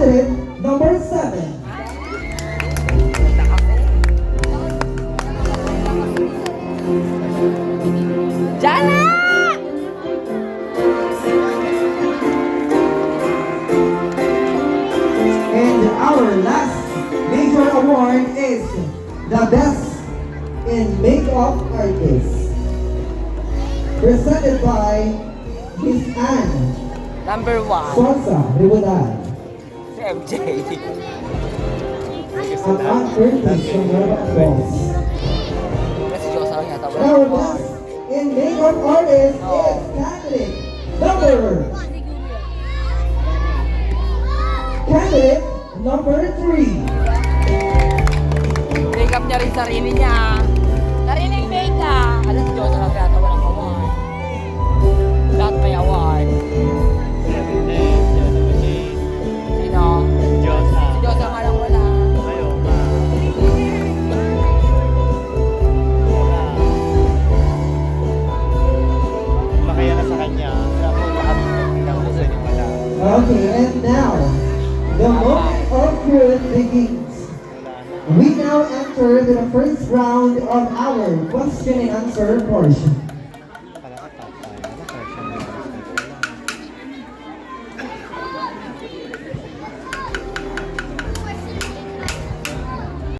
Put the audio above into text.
candidate number 7. Jana! And our last major award is the Best in Makeup Artist. Presented by Miss Anne Number 1. Sonsa Ribudan. Si MJ. Ang artist from Nueva Falls. Kasi Diyos lang yata. Our Best in Makeup Artist is candidate number 3. Makeup niya rin sarili niya. Sariling makeup. Alam si Diyos lang yata. Walang award. Lahat may award. Sino? Si Diyos lang alam wala. Makaya na sa kanya. Sa ako lahat ng gusto niya wala. Okay, and now, the moment of truth begins. We now enter to the first round of our question and answer portion.